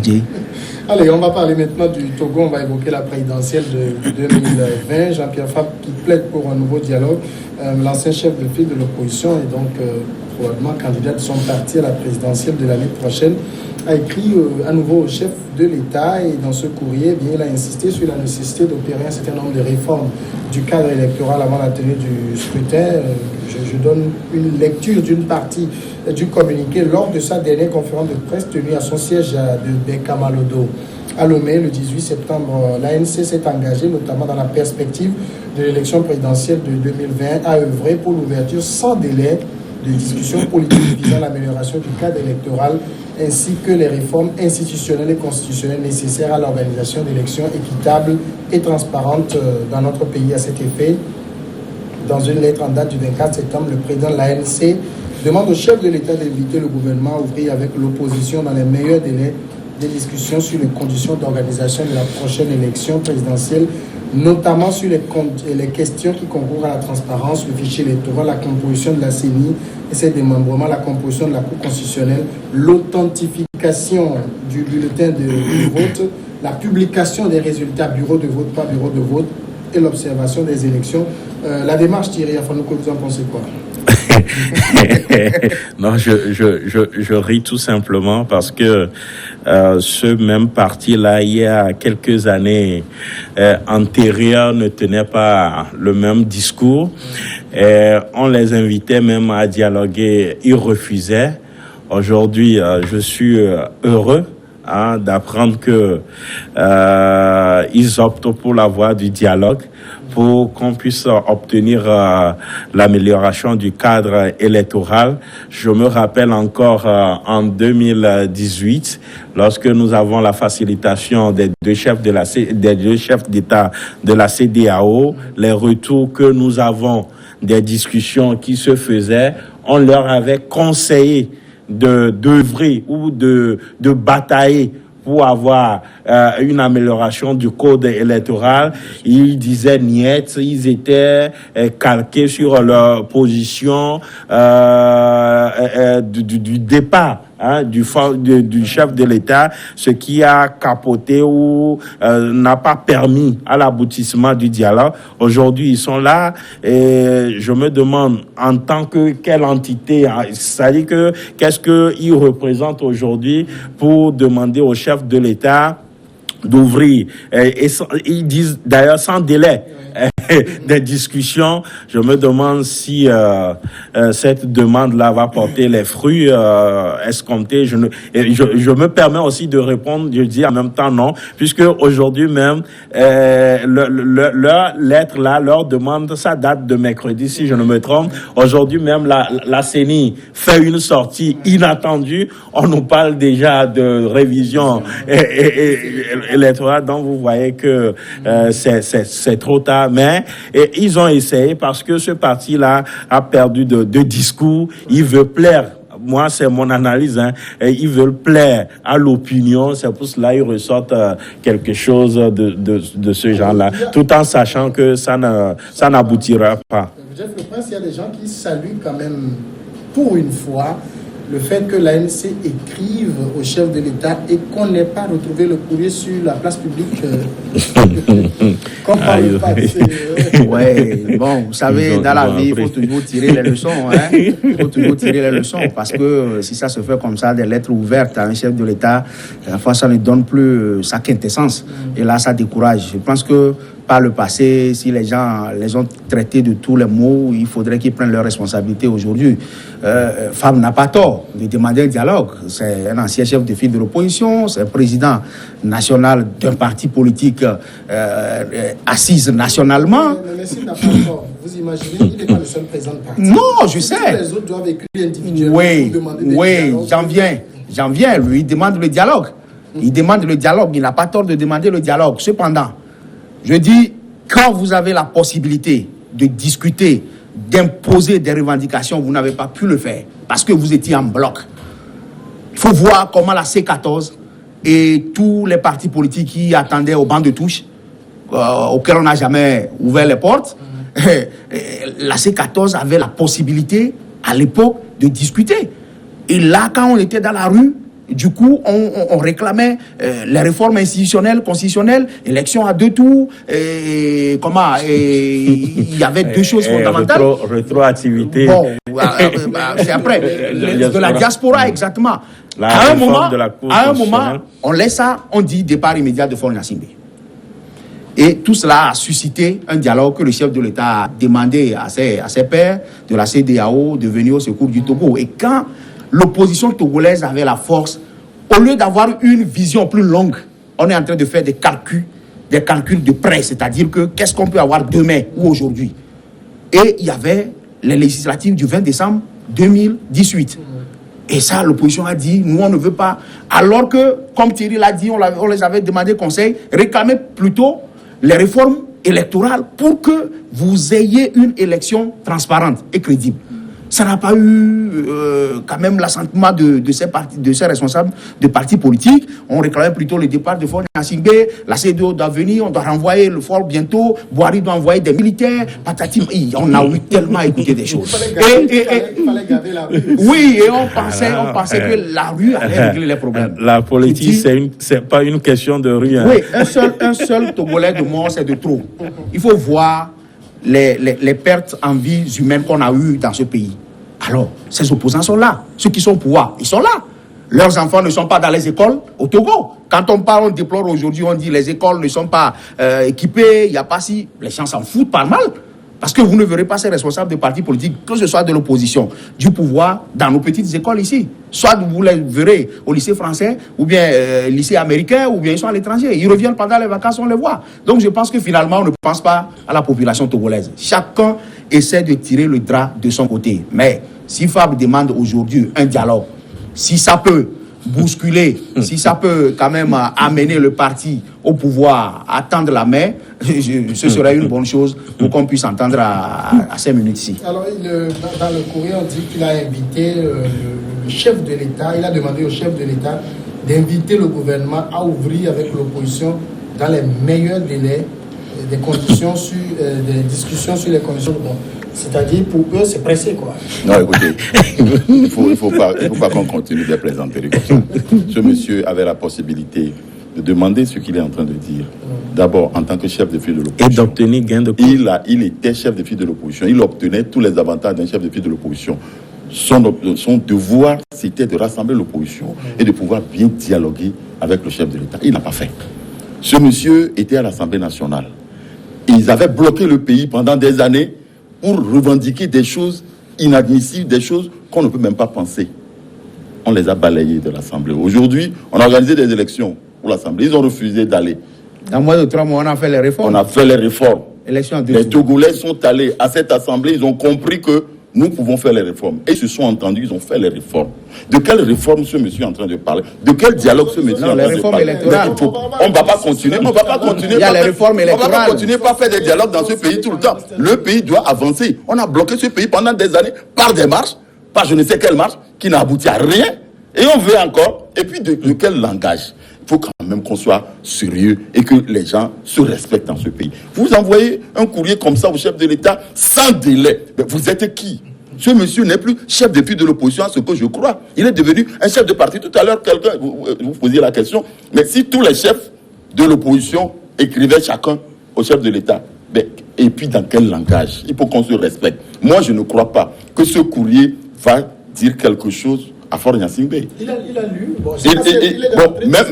Adjé. Allez, on va parler maintenant du Togo. On va évoquer la présidentielle de 2020. Jean-Pierre Fabre qui plaide pour un nouveau dialogue. L'ancien chef de file de l'opposition et donc probablement candidat de son parti à la présidentielle de l'année prochaine a écrit à nouveau au chef de l'État et dans ce courrier, bien, il a insisté sur la nécessité d'opérer un certain nombre de réformes du cadre électoral avant la tenue du scrutin. Je donne une lecture d'une partie du communiqué lors de sa dernière conférence de presse tenue à son siège de Bekamalodo. À Lomé, le 18 septembre, l'ANC s'est engagée, notamment dans la perspective de l'élection présidentielle de 2020, à œuvrer pour l'ouverture sans délai de discussions politiques visant l'amélioration du cadre électoral ainsi que les réformes institutionnelles et constitutionnelles nécessaires à l'organisation d'élections équitables et transparentes dans notre pays. À cet effet, dans une lettre en date du 24 septembre, le président de l'ANC demande au chef de l'État d'inviter le gouvernement à ouvrir avec l'opposition dans les meilleurs délais des discussions sur les conditions d'organisation de la prochaine élection présidentielle, notamment sur les questions qui concourent à la transparence, le fichier électoral, la composition de la CENI et ses démembrements, la composition de la Cour constitutionnelle, l'authentification du bulletin de vote, la publication des résultats bureau de vote par bureau de vote et l'observation des élections. La démarche, Thierry Afanouko, vous en pensez quoi? Non, je ris tout simplement parce que ce même parti-là, il y a quelques années antérieures, ne tenait pas le même discours. On les invitait même à dialoguer, ils refusaient. Aujourd'hui, je suis heureux d'apprendre que ils optent pour la voie du dialogue pour qu'on puisse obtenir l'amélioration du cadre électoral. Je me rappelle encore en 2018, lorsque nous avons la facilitation des deux chefs d'État de la CEDEAO, les retours que nous avons des discussions qui se faisaient, on leur avait conseillé d'œuvrer ou de batailler pour avoir une amélioration du code électoral. Ils disaient niet, ils étaient calqués sur leur position du départ du chef de l'État, ce qui a capoté ou n'a pas permis à l'aboutissement du dialogue. Aujourd'hui, ils sont là et je me demande en tant que quelle entité, c'est-à-dire que qu'est-ce qu'ils représentent aujourd'hui pour demander au chef de l'État d'ouvrir, et ils disent d'ailleurs sans délai, des discussions. Je me demande si cette demande-là va porter les fruits escomptés. Je me permets aussi de répondre, je dis en même temps non, puisque aujourd'hui même, leur lettre-là, leur demande, ça date de mercredi, si je ne me trompe. Aujourd'hui même, la CENI fait une sortie inattendue. On nous parle déjà de révision électorale, donc vous voyez que c'est trop tard. Mais ils ont essayé parce que ce parti-là a perdu de discours. Il veut plaire. Moi, c'est mon analyse. Ils veulent plaire à l'opinion. C'est pour cela qu'ils ressortent quelque chose de ce genre-là, tout en sachant que ça n'aboutira pas. Jeff Le Prince, il y a des gens qui saluent quand même, pour une fois, le fait que l'ANC écrive au chef de l'État et qu'on n'ait pas retrouvé le courrier sur la place publique. Qu'on parle pas de ouais, bon, vous savez, dans la vie, il faut toujours tirer les leçons. Il faut toujours tirer les leçons parce que si ça se fait comme ça, des lettres ouvertes à un chef de l'État, à la fois ça ne donne plus sa quintessence. Et là, ça décourage. Je pense que par le passé, si les gens les ont traités de tous les maux, il faudrait qu'ils prennent leurs responsabilités aujourd'hui. Fabre n'a pas tort de demander un dialogue. C'est un ancien chef de file de l'opposition, c'est un président national d'un parti politique assise nationalement. Mais s'il n'a pas tort, vous imaginez, il n'est pas le seul président de parti. Non, je sais. Tous les autres doivent écrire individuellement. Oui, j'en viens. Lui, il demande le dialogue. Il demande le dialogue. Il n'a pas tort de demander le dialogue. Cependant, je dis, quand vous avez la possibilité de discuter, d'imposer des revendications, vous n'avez pas pu le faire parce que vous étiez en bloc. Il faut voir comment la C14 et tous les partis politiques qui attendaient au banc de touche, auxquels on n'a jamais ouvert les portes, la C14 avait la possibilité, à l'époque, de discuter. Et là, quand on était dans la rue, du coup, on réclamait les réformes institutionnelles, constitutionnelles, élections à 2 tours, il y avait 2 choses fondamentales. Rétroactivité. Bon, c'est après, de la diaspora, exactement. À un moment, on laisse ça, on dit départ immédiat de Faure Gnassingbé. Et tout cela a suscité un dialogue que le chef de l'État a demandé à ses pairs de la CEDEAO de venir au secours du Togo. Et quand l'opposition togolaise avait la force, au lieu d'avoir une vision plus longue, on est en train de faire des calculs de près, c'est-à-dire que qu'est-ce qu'on peut avoir demain ou aujourd'hui. Et il y avait les législatives du 20 décembre 2018. Et ça, l'opposition a dit, nous on ne veut pas. Alors que, comme Thierry l'a dit, on les avait demandé conseil, réclamer plutôt les réformes électorales pour que vous ayez une élection transparente et crédible. Ça n'a pas eu quand même l'assentiment de ces responsables de partis politiques. On réclamait plutôt le départ de Faure Gnassingbé, la CEDEAO doit venir, on doit renvoyer le fort bientôt, Boari doit envoyer des militaires, patati. On a eu tellement écouté des choses. Il fallait garder la rue. Oui, et on pensait que la rue allait régler les problèmes. La politique, c'est pas une question de rue. Hein. Oui, un seul Togolais de mort, c'est de trop. Il faut voir les pertes en vies humaines qu'on a eues dans ce pays. Alors, ces opposants sont là. Ceux qui sont au pouvoir, ils sont là. Leurs enfants ne sont pas dans les écoles au Togo. Quand on parle, on déplore aujourd'hui, on dit les écoles ne sont pas équipées, il n'y a pas si. Les gens s'en foutent pas mal. Parce que vous ne verrez pas ces responsables de partis politiques, que ce soit de l'opposition, du pouvoir, dans nos petites écoles ici. Soit vous les verrez au lycée français, ou bien lycée américain, ou bien ils sont à l'étranger. Ils reviennent pendant les vacances, on les voit. Donc je pense que finalement, on ne pense pas à la population togolaise. Chacun essaie de tirer le drap de son côté. Mais si FAB demande aujourd'hui un dialogue, si ça peut bousculer, si ça peut quand même amener le parti au pouvoir à tendre la main, ce serait une bonne chose pour qu'on puisse entendre à 5 minutes ici. Alors, dans le courrier, on dit qu'il a invité le chef de l'État, il a demandé au chef de l'État d'inviter le gouvernement à ouvrir avec l'opposition dans les meilleurs délais des conditions des discussions sur les conditions de bon. C'est-à-dire, pour eux, c'est pressé, quoi. Non, écoutez, il faut pas qu'on continue de plaisanter comme ça. Ce monsieur avait la possibilité de demander ce qu'il est en train de dire. D'abord, en tant que chef de file de l'opposition. Et d'obtenir gain de cause. Il était chef de file de l'opposition. Il obtenait tous les avantages d'un chef de file de l'opposition. Son devoir, c'était de rassembler l'opposition et de pouvoir bien dialoguer avec le chef de l'État. Il n'a pas fait. Ce monsieur était à l'Assemblée nationale. Ils avaient bloqué le pays pendant des années pour revendiquer des choses inadmissibles, des choses qu'on ne peut même pas penser. On les a balayés de l'Assemblée. Aujourd'hui, on a organisé des élections pour l'Assemblée. Ils ont refusé d'aller. Dans moins de 3 mois, on a fait les réformes. On a fait les réformes. Les Togolais sont allés à cette Assemblée, ils ont compris que nous pouvons faire les réformes. Et ils se sont entendus, ils ont fait les réformes. De quelle réforme ce monsieur est en train de parler? De quel dialogue ce monsieur est en train de parler? Électorales. On ne va pas continuer. On ne va pas continuer. Il y a les réformes électorales. On va pas continuer par faire des dialogues dans ce pays tout le temps. Le pays doit avancer. On a bloqué ce pays pendant des années par des marches, par je ne sais quelle marche, qui n'a abouti à rien. Et on veut encore. Et puis de quel langage? Il faut quand même qu'on soit sérieux et que les gens se respectent dans ce pays. Vous envoyez un courrier comme ça au chef de l'État sans délai. Mais vous êtes qui? Ce monsieur n'est plus chef de file de l'opposition, à ce que je crois. Il est devenu un chef de parti. Tout à l'heure, quelqu'un vous posiez la question. Mais si tous les chefs de l'opposition écrivaient chacun au chef de l'État, et puis dans quel langage? Il faut qu'on se respecte. Moi, je ne crois pas que ce courrier va dire quelque chose à Faure Gnassingbé. Il a lu. Bon,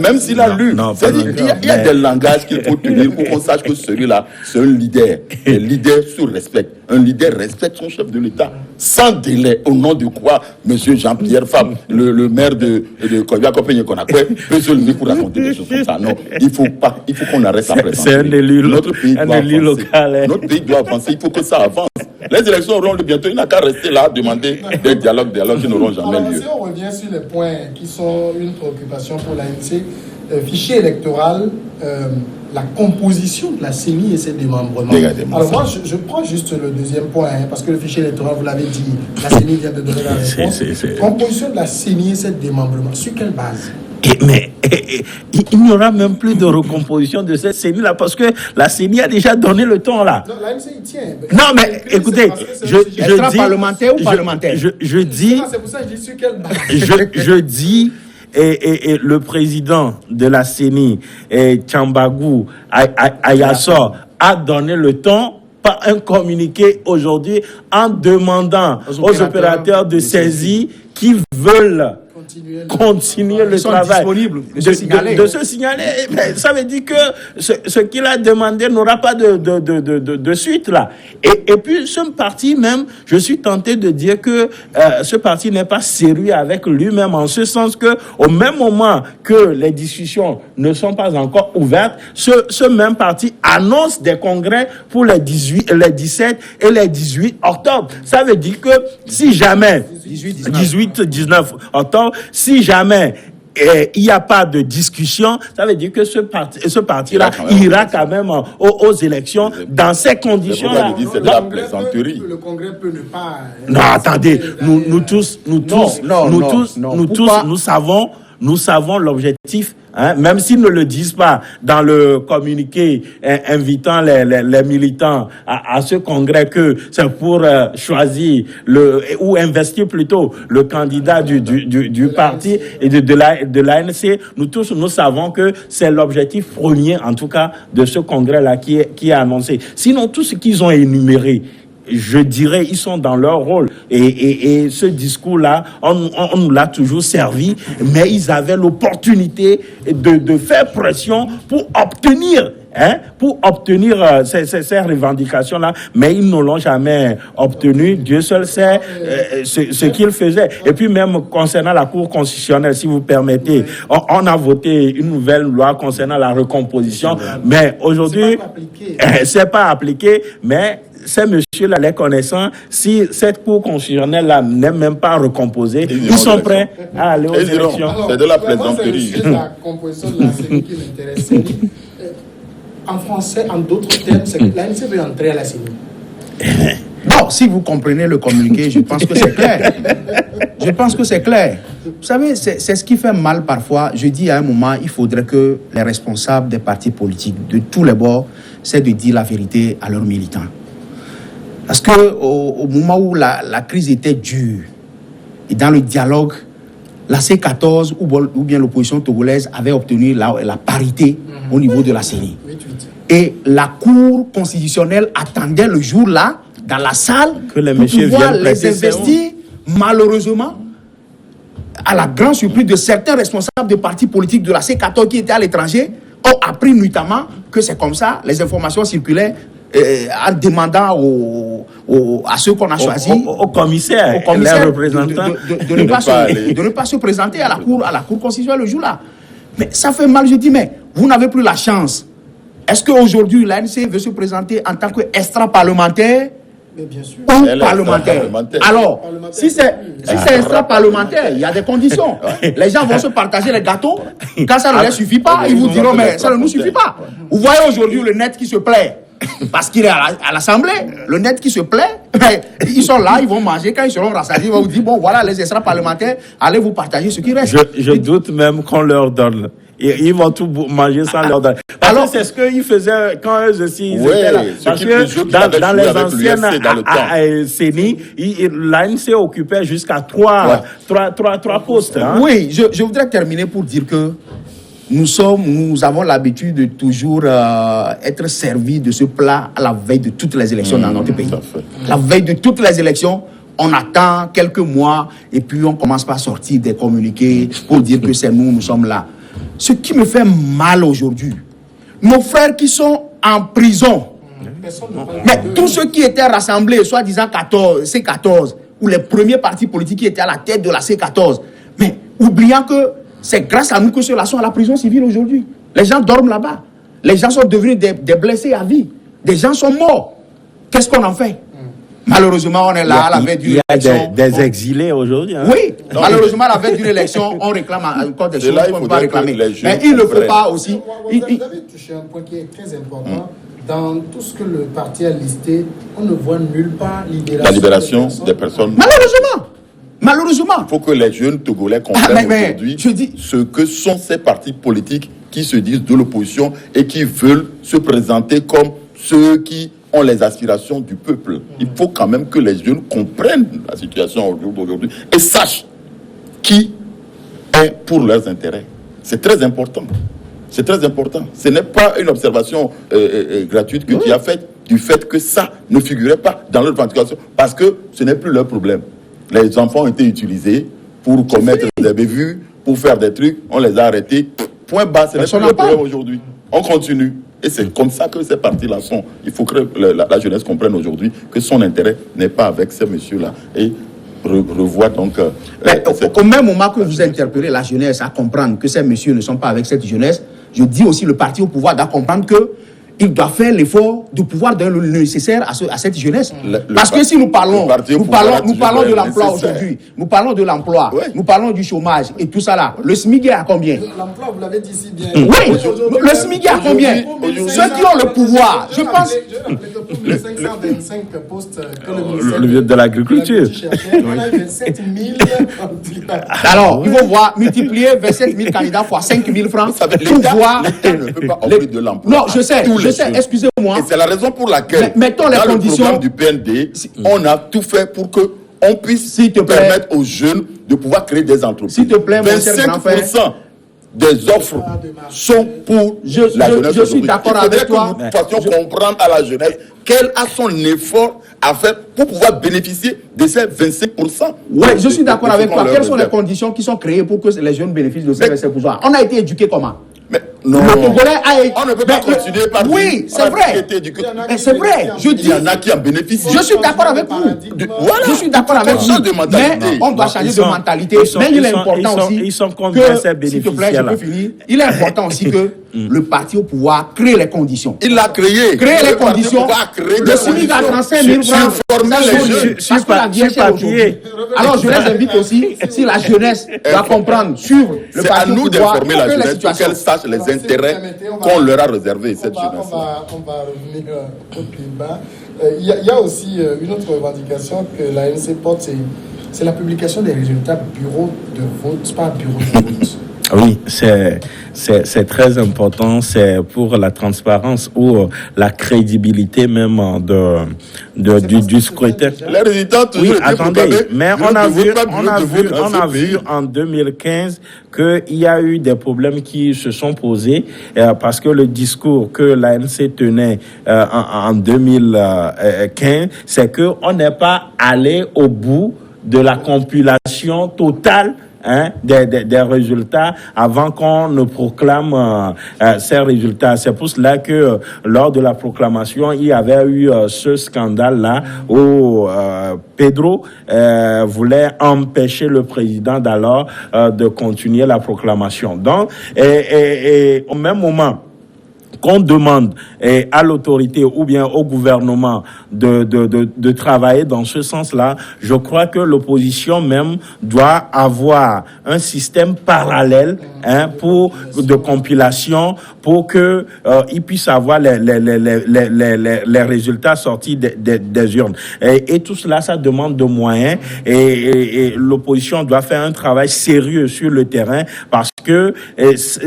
même s'il a lu, il y a des langages qu'il faut tenir pour qu'on sache que celui-là, c'est un leader. Les leaders se respectent. Un leader respecte son chef de l'État. Sans délai, au nom de quoi M. Jean-Pierre Fab, le maire de Koya Kopény Konakwe, peut se lever pour raconter des choses comme ça. Non, il faut qu'on arrête sa présence. C'est un élu local. Notre pays doit avancer. Il faut que ça avance. Les élections auront lieu bientôt. Il n'a qu'à rester là, demander des dialogues qui n'auront jamais lieu. Si on revient sur les points qui sont une préoccupation pour l'ANC, fichier électoral, la composition de la CENI et ses démembrements. Alors moi, je prends juste le deuxième point, parce que le fichier électoral, vous l'avez dit, la CENI vient de donner la réponse. Composition de la CENI et ses démembrements, sur quelle base? Mais il n'y aura même plus de recomposition de cette CENI-là, parce que la CENI a déjà donné le ton là. Non, l'ANC il tient. Non, mais écoutez, parlementaire ou parlementaire? Je dis... C'est pour ça que je dis sur quelle base? Je dis et le président de la CENI, Tchambagou Ayassor, a donné le ton par un communiqué aujourd'hui en demandant aux opérateurs de saisie qui veulent continuer le travail de se signaler. Mais ça veut dire que ce qu'il a demandé n'aura pas de suite là. Et puis ce parti même, je suis tenté de dire que ce parti n'est pas sérieux avec lui-même, en ce sens que au même moment que les discussions ne sont pas encore ouvertes, ce même parti annonce des congrès pour les 17 et les 18 octobre. Ça veut dire que si jamais 18-19 octobre, si jamais il n'y a pas de discussion, ça veut dire que ce parti-là ira quand même aux élections dans ces conditions-là. C'est de la plaisanterie. Le Congrès peut ne pas... Non, attendez, nous tous, nous savons l'objectif. Hein, même s'ils ne le disent pas dans le communiqué invitant les militants à ce congrès, que c'est pour choisir ou investir plutôt le candidat du parti et de l'ANC, nous tous nous savons que c'est l'objectif premier en tout cas de ce congrès-là qui est annoncé. Sinon, tout ce qu'ils ont énuméré, je dirais, ils sont dans leur rôle. Et ce discours-là, on nous l'a toujours servi, mais ils avaient l'opportunité de faire pression pour obtenir ces revendications-là, mais ils ne l'ont jamais obtenu. Dieu seul sait ce qu'ils faisaient. Et puis même concernant la Cour constitutionnelle, si vous permettez, on a voté une nouvelle loi concernant la recomposition, mais aujourd'hui, c'est pas appliqué, mais ces messieurs-là, les connaissant, si cette Cour constitutionnelle-là n'est même pas recomposée, ils sont prêts à aller aux élections. C'est de la plaisanterie. C'est la composition de la CENI qui m'intéresse. En français, en d'autres termes, c'est que l'ANC veut entrer à la CENI. Bon, si vous comprenez le communiqué, je pense que c'est clair. Je pense que c'est clair. Vous savez, c'est ce qui fait mal parfois. Je dis à un moment, il faudrait que les responsables des partis politiques de tous les bords c'est de dire la vérité à leurs militants. Parce qu'au moment où la crise était dure, et dans le dialogue, la C14 ou bien l'opposition togolaise avait obtenu la parité au niveau de la CENI. Et la Cour constitutionnelle attendait le jour-là, dans la salle, que les messieurs pour pouvoir viennent les investir. Malheureusement, à la grande surprise de certains responsables de partis politiques de la C14 qui étaient à l'étranger, ont appris nuitamment que c'est comme ça. Les informations circulaient en demandant à ceux qu'on a choisis, au commissaire, les représentants, de ne pas se présenter à la Cour constitutionnelle le jour-là. Mais ça fait mal, je dis, mais vous n'avez plus la chance. Est-ce qu'aujourd'hui, l'ANC veut se présenter en tant qu'extra-parlementaire ou parlementaire? Alors, si c'est extra-parlementaire, il y a des conditions. Les gens vont se partager les gâteaux. Quand ça ne leur suffit pas, ils vous diront, mais ça ne nous suffit pas. Vous voyez aujourd'hui le net qui se plaît parce qu'il est à l'Assemblée, le net qui se plaît, ils sont là, ils vont manger. Quand ils seront rassasiés, ils vont vous dire, bon, voilà, les extra-parlementaires, allez vous partager ce qui reste. Je doute même qu'on leur donne. Ils vont tout manger sans leur donner. Alors, c'est ce qu'ils faisaient quand eux aussi ils étaient là. Parce que dans les anciennes CENI, l'ANC occupait jusqu'à trois postes. Hein. Oui, je voudrais terminer pour dire que nous avons l'habitude de toujours être servis de ce plat à la veille de toutes les élections dans notre pays. La veille de toutes les élections, on attend quelques mois et puis on commence par sortir des communiqués pour dire que c'est nous sommes là. Ce qui me fait mal aujourd'hui, nos frères qui sont en prison, mais tous ceux qui étaient rassemblés, soi-disant C14, ou les premiers partis politiques qui étaient à la tête de la C14, mais oubliant que c'est grâce à nous que ceux-là sont à la prison civile aujourd'hui. Les gens dorment là-bas. Les gens sont devenus des blessés à vie. Des gens sont morts. Qu'est-ce qu'on en fait? Malheureusement, on est là à la veille d'une élection. Il y a des exilés aujourd'hui. Hein? Oui, malheureusement, à la veille d'une élection, on réclame encore des choses qu'on ne peut pas réclamer. Mais il ne faut pas aussi... Vous avez touché un point qui est très important. Dans tout ce que le parti a listé, on ne voit nulle part la libération des personnes. Malheureusement. Il faut que les jeunes Togolais comprennent aujourd'hui ce que sont ces partis politiques qui se disent de l'opposition et qui veulent se présenter comme ceux qui ont les aspirations du peuple. Il faut quand même que les jeunes comprennent la situation aujourd'hui et sachent qui est pour leurs intérêts. C'est très important. C'est très important. Ce n'est pas une observation gratuite que tu as faite du fait que ça ne figurait pas dans leur planification, parce que ce n'est plus leur problème. Les enfants ont été utilisés pour commettre des bévues, pour faire des trucs, on les a arrêtés. Point bas, ce n'est plus leur problème aujourd'hui. On continue. Et c'est comme ça que ces partis-là sont. Il faut que la jeunesse comprenne aujourd'hui que son intérêt n'est pas avec ces messieurs-là. Et revoit donc... au même moment que vous interpellez la jeunesse à comprendre que ces messieurs ne sont pas avec cette jeunesse, je dis aussi le parti au pouvoir doit comprendre que il doit faire l'effort de pouvoir donner le nécessaire à cette jeunesse. Parce que si nous parlons de l'emploi aujourd'hui, nous parlons de l'emploi, nous parlons du chômage et tout ça là, le SMIC est à combien? L'emploi, vous l'avez dit si bien. Oui, le SMIC est à combien? Ceux qui ont le pouvoir, je pense... Je 525 postes que le ministère de l'Agriculture. On a 27 000 Alors, il faut voir, multiplier 27 000 candidats fois 5 000 francs pour voir... L'État ne peut pas offrir de l'emploi. Non, je sais, excusez-moi. Et c'est la raison pour laquelle, mettons les dans conditions... le programme du PND, on a tout fait pour que on puisse permettre aux jeunes de pouvoir créer des entreprises. S'il te plaît, mon cher grand frère. 25% des offres sont pour la jeunesse. Je suis d'accord avec toi. Il faudrait que nous fassions comprendre à la jeunesse quel a son effort à faire pour pouvoir bénéficier de ces 25%. Oui, je suis d'accord avec toi. Quelles sont les conditions qui sont créées pour que les jeunes bénéficient de ces 25%? On a été éduqués comment? Mais non, le Congolais on ne peut pas continuer par dire. Oui, c'est vrai. Mais c'est vrai. Je dis, il y en a qui en bénéficient. Je suis d'accord avec vous. Voilà. Je suis d'accord avec vous. Mais on doit changer de mentalité. Mais il est important aussi. Ils sont combien ces bénéficiaires? S'il te plaît, je peux finir. Il est important aussi que le parti au pouvoir crée les conditions. Il l'a créé. Créer les conditions. Le SMIC à 35 000 francs. Parce que la vie est chère aujourd'hui. Alors je les invite aussi, si la jeunesse doit comprendre, suivre le parti au pouvoir. C'est à nous d'informer la jeunesse pour qu'elle sache les intérêts qu'on leur a réservés, cette jeunesse. On va revenir au débat. Il y a aussi une autre revendication que la ANC porte, c'est la publication des résultats bureau de vote, pas bureau de vote. Oui, c'est très important. C'est pour la transparence ou la crédibilité même du scrutin. Les résultats toujours oui, attendez, mais on a vu en 2015 qu'il y a eu des problèmes qui se sont posés parce que le discours que l'ANC tenait en 2015, c'est que on n'est pas allé au bout de la compilation totale des résultats avant qu'on ne proclame ces résultats. C'est pour cela que lors de la proclamation, il y avait eu ce scandale-là où Pedro voulait empêcher le président d'alors de continuer la proclamation. Donc, et au même moment qu'on demande à l'autorité ou bien au gouvernement de travailler dans ce sens-là, je crois que l'opposition même doit avoir un système parallèle de compilation pour que il puisse avoir les résultats sortis des urnes. Et tout cela, ça demande de moyens et l'opposition doit faire un travail sérieux sur le terrain parce que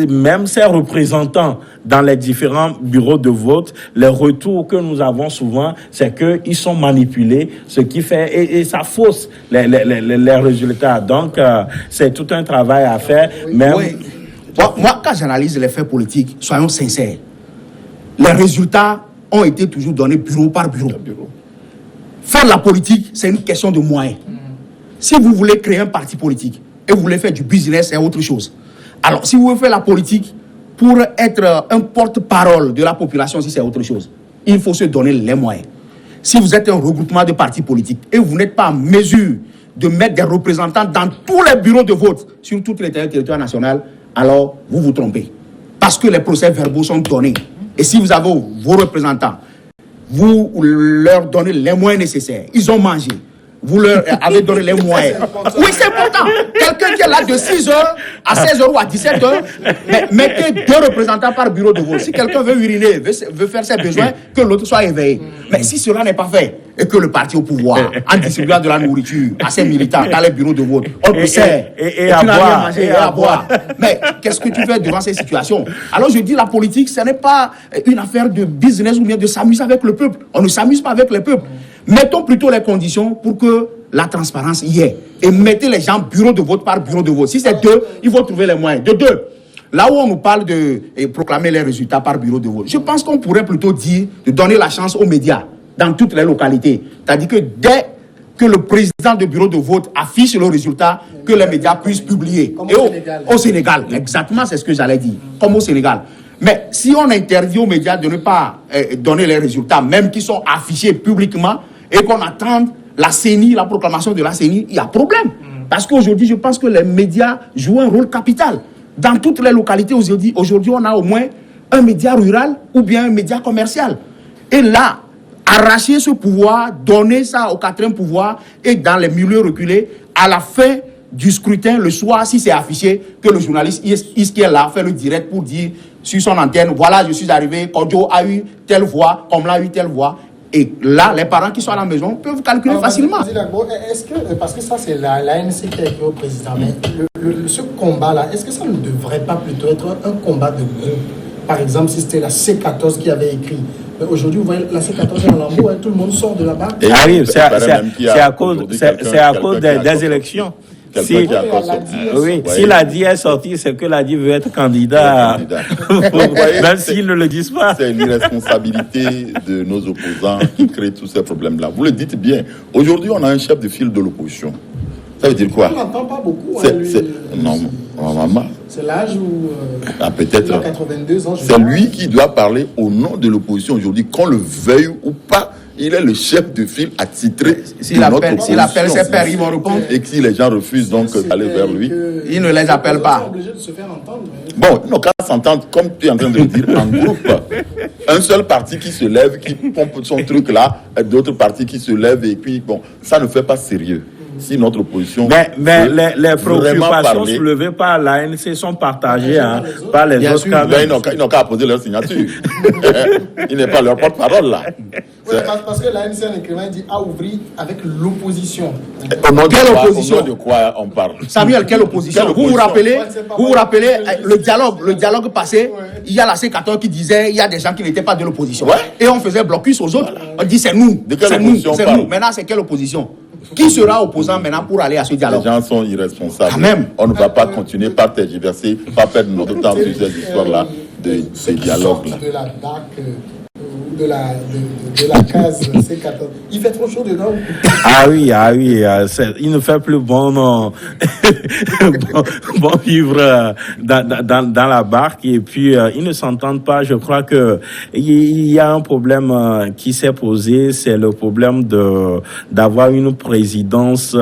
même ses représentants dans les différents bureaux de vote, les retours que nous avons souvent, c'est qu'ils sont manipulés, ce qui fait, et ça fausse les résultats. Donc, c'est tout un travail à faire. Même... Oui. Moi, quand j'analyse les faits politiques, soyons sincères, les résultats ont été toujours donnés bureau par bureau. Faire la politique, c'est une question de moyens. Si vous voulez créer un parti politique et vous voulez faire du business, c'est autre chose. Alors, si vous voulez faire la politique pour être un porte-parole de la population, si c'est autre chose, il faut se donner les moyens. Si vous êtes un regroupement de partis politiques et vous n'êtes pas en mesure de mettre des représentants dans tous les bureaux de vote sur tout le territoire national, alors vous vous trompez. Parce que les procès-verbaux sont donnés. Et si vous avez vos représentants, vous leur donnez les moyens nécessaires. Ils ont mangé. Vous leur avez donné les moyens. Oui, c'est important. Quelqu'un qui est là de 6h à 16h ou à 17h, mettez 2 représentants par bureau de vote. Si quelqu'un veut uriner, veut faire ses besoins, que l'autre soit éveillé. Mais si cela n'est pas fait, et que le parti au pouvoir, en distribuant de la nourriture à ses militants dans les bureaux de vote, on te sert, et tu n'as rien mangé, et à boire. Mais qu'est-ce que tu fais devant ces situations? Alors je dis, la politique, ce n'est pas une affaire de business ou bien de s'amuser avec le peuple. On ne s'amuse pas avec le peuple. Mettons plutôt les conditions pour que la transparence y est. Et mettez les gens bureau de vote par bureau de vote. Si c'est 2, il faut trouver les moyens. De 2. Là où on nous parle de proclamer les résultats par bureau de vote, je pense qu'on pourrait plutôt dire de donner la chance aux médias dans toutes les localités. C'est-à-dire que dès que le président du bureau de vote affiche le résultat, que les médias puissent publier. Comme et au Sénégal, exactement, c'est ce que j'allais dire. Comme au Sénégal. Mais si on interdit aux médias de ne pas donner les résultats, même qui sont affichés publiquement, et qu'on attend la CENI, la proclamation de la CENI, il y a problème. Parce qu'aujourd'hui, je pense que les médias jouent un rôle capital. Dans toutes les localités, aujourd'hui, on a au moins un média rural ou bien un média commercial. Et là, arracher ce pouvoir, donner ça au 4e pouvoir, et dans les milieux reculés, à la fin du scrutin, le soir, si c'est affiché, que le journaliste qui est là fait le direct pour dire sur son antenne, voilà, je suis arrivé, Kodjo a eu telle voix, comme l'a eu telle voix. Et là, les parents qui sont à la maison peuvent calculer facilement. Est-ce que, parce que ça, c'est l'ANC qui a écrit au président, mais ce combat-là, est-ce que ça ne devrait pas plutôt être un combat de groupe? Par exemple, si c'était la C14 qui avait écrit. Mais aujourd'hui, vous voyez, la C14 est en lambeau, tout le monde sort de là-bas. Ah oui, c'est à cause des élections. Si l'ADI est sorti, c'est que l'ADI veut être candidat. Même s'ils ne le disent pas. C'est une irresponsabilité de nos opposants qui crée tous ces problèmes-là. Vous le dites bien. Aujourd'hui, on a un chef de file de l'opposition. Ça veut dire quoi? On n'entend pas beaucoup. Non, maman. C'est l'âge où peut-être. Il a 82 ans. C'est lui qui doit parler au nom de l'opposition aujourd'hui, qu'on le veuille ou pas. Il est le chef de file attitré. S'il appelle ses pairs, ils vont répondre. Et que si les gens refusent donc d'aller vers lui, il ne les appelle pas. Ils sont obligés de se faire entendre. Bon, ils n'ont qu'à s'entendre, comme tu es en train de le dire, en groupe. Un seul parti qui se lève, qui pompe son truc là, d'autres partis qui se lèvent, et puis bon, ça ne fait pas sérieux. Si notre opposition. Mais les préoccupations soulevées par l'ANC sont partagées par les autres. Ils n'ont qu'à poser leur signature. Il n'est pas leur porte-parole là. Oui, parce que l'ANC, en écrivain, dit à ouvrir avec l'opposition. Au nom de quoi on parle? Samuel, quelle opposition? Vous vous rappelez le dialogue passé, il y a la C14 qui disait il y a des gens qui n'étaient pas de l'opposition. Et on faisait blocus aux autres. On dit c'est nous. C'est nous. Maintenant, c'est quelle opposition? Qui sera opposant maintenant pour aller à ce dialogue? Les gens sont irresponsables. Quand même. On ne va pas continuer par tergiverser, pas perdre notre temps sur ces histoires-là de ces dialogues-là. De la DAC, de la case C14. Il fait trop chaud dedans. Ah oui, il ne fait plus bon vivre dans la barque, et puis ils ne s'entendent pas. Je crois que il y a un problème qui s'est posé, c'est le problème d'avoir une présidence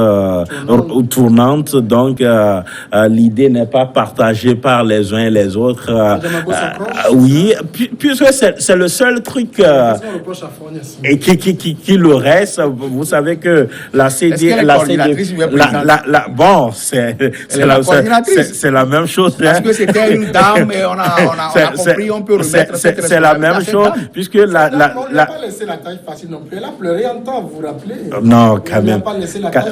tournante. Donc l'idée n'est pas partagée par les uns et les autres. Oui, puisque c'est le seul truc et qui le reste. Vous savez que la CD, bon, c'est la même chose. Parce que c'était une dame et on a compris, on peut remettre cette c'est la même chose, puisque on n'a pas laissé la tâche facile non plus. Elle a pleuré en temps, vous vous rappelez? Non, quand même.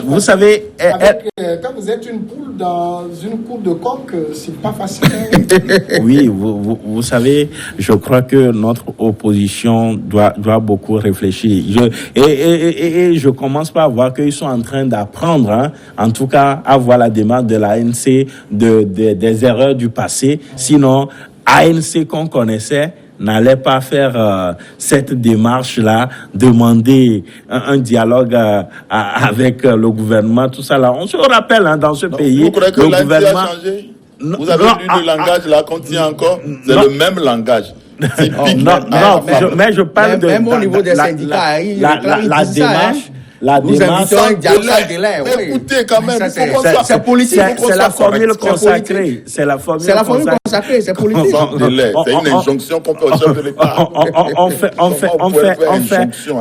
Vous savez, quand vous êtes une poule dans une cour de coq, c'est pas facile. Oui, vous savez, je crois que notre opposition doit beaucoup réfléchir. Et je commence par voir qu'ils sont en train d'apprendre, en tout cas, à voir la démarche de l'ANC des erreurs du passé. Sinon, ANC qu'on connaissait n'allait pas faire cette démarche-là, demander un dialogue avec le gouvernement, tout ça là. On se rappelle dans ce pays, vous croyez que le gouvernement a changé? Vous avez vu le langage là qu'on tient encore? C'est le même langage. Mais je parle de... Même au niveau des syndicats, la démarche... La démarche, écoutez quand même, c'est politique. C'est la formule consacrée. C'est la formule consacrée. C'est politique. C'est une injonction qu'on peut au chef de l'État.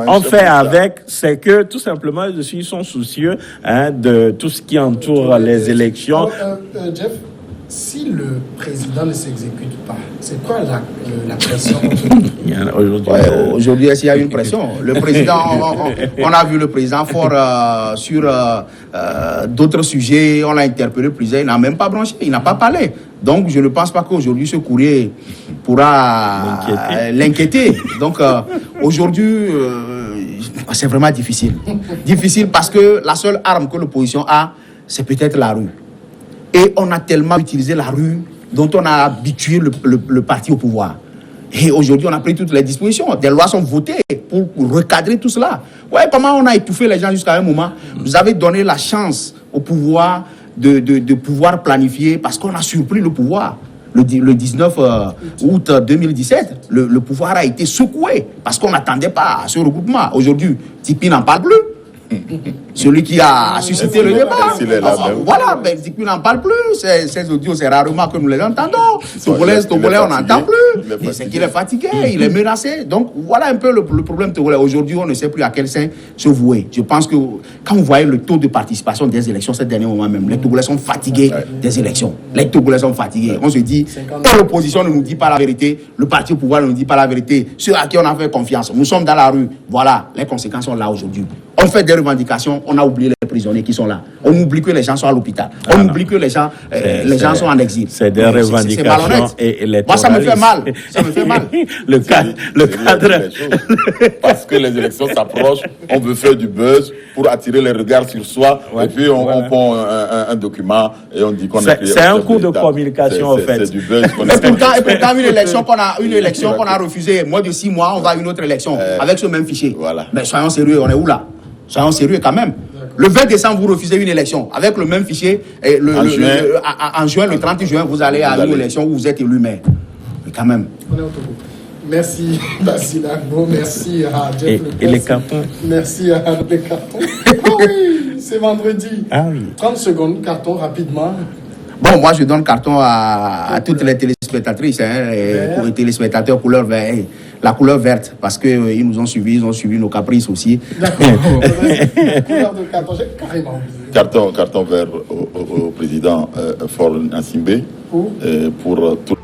On fait avec. C'est que tout simplement, ils sont soucieux de tout ce qui entoure les élections. Jeff, si le président ne s'exécute pas, c'est quoi la pression? Aujourd'hui, s'il y a une pression, le président, on a vu le président fort sur d'autres sujets, on l'a interpellé plusieurs, il n'a même pas branché, il n'a pas parlé. Donc, je ne pense pas qu'aujourd'hui, ce courrier pourra l'inquiéter. Donc, aujourd'hui, c'est vraiment difficile. Difficile parce que la seule arme que l'opposition a, c'est peut-être la rue. Et on a tellement utilisé la rue dont on a habitué le parti au pouvoir. Et aujourd'hui, on a pris toutes les dispositions. Des lois sont votées pour recadrer tout cela. Ouais, comment on a étouffé les gens jusqu'à un moment. Vous avez donné la chance au pouvoir de pouvoir planifier parce qu'on a surpris le pouvoir. Le 19 août 2017, le pouvoir a été secoué parce qu'on n'attendait pas ce regroupement. Aujourd'hui, Tipi n'en parle plus. Celui qui a suscité le débat. Voilà, Tipi n'en parle plus. Ces audios, c'est rarement que nous les entendons. Togolais, on n'entend plus. C'est qu'il est fatigué, il est menacé. Donc voilà un peu le problème togolais. Aujourd'hui, on ne sait plus à quel sein se vouer. Je pense que quand vous voyez le taux de participation des élections ces derniers moments même, les Togolais sont fatigués des élections. Les Togolais sont fatigués. On se dit, l'opposition ne nous dit pas la vérité, le parti au pouvoir ne nous dit pas la vérité. Ceux à qui on a fait confiance, nous sommes dans la rue. Voilà, les conséquences sont là aujourd'hui. On fait des revendications, on a oublié les prisonniers qui sont là. On oublie que les gens sont à l'hôpital. On oublie que les gens sont en exil. C'est des revendications électorales. Moi, ça me fait mal. Ça me fait mal. le cadre. Parce que les élections s'approchent, on veut faire du buzz pour attirer les regards sur soi. Et puis, on prend un document et on dit qu'on est... C'est un coup de communication, en fait. C'est du buzz. Et pourtant, une élection qu'on a refusée, moins de 6 mois, on va à une autre élection avec ce même fichier. Voilà. Mais soyons sérieux, on est où là? Soyons sérieux quand même. Le 20 décembre, vous refusez une élection avec le même fichier. Et en juin, le 30 juin, vous allez à une élection où vous êtes élu maire. Mais quand même. Merci Basile Agbo, merci à Jeff Leclerc. Et les cartons. Merci à les cartons. Ah oui, c'est vendredi. Ah oui. 30 secondes, carton rapidement. Bon, moi je donne carton à toutes les téléspectatrices, et pour les téléspectateurs couleur vert, la couleur verte, parce qu'ils nous ont suivis, ils ont suivi nos caprices aussi. D'accord. Couleur de carton, j'ai carrément oublié. Carton vert au président Faure Gnassingbé pour tout.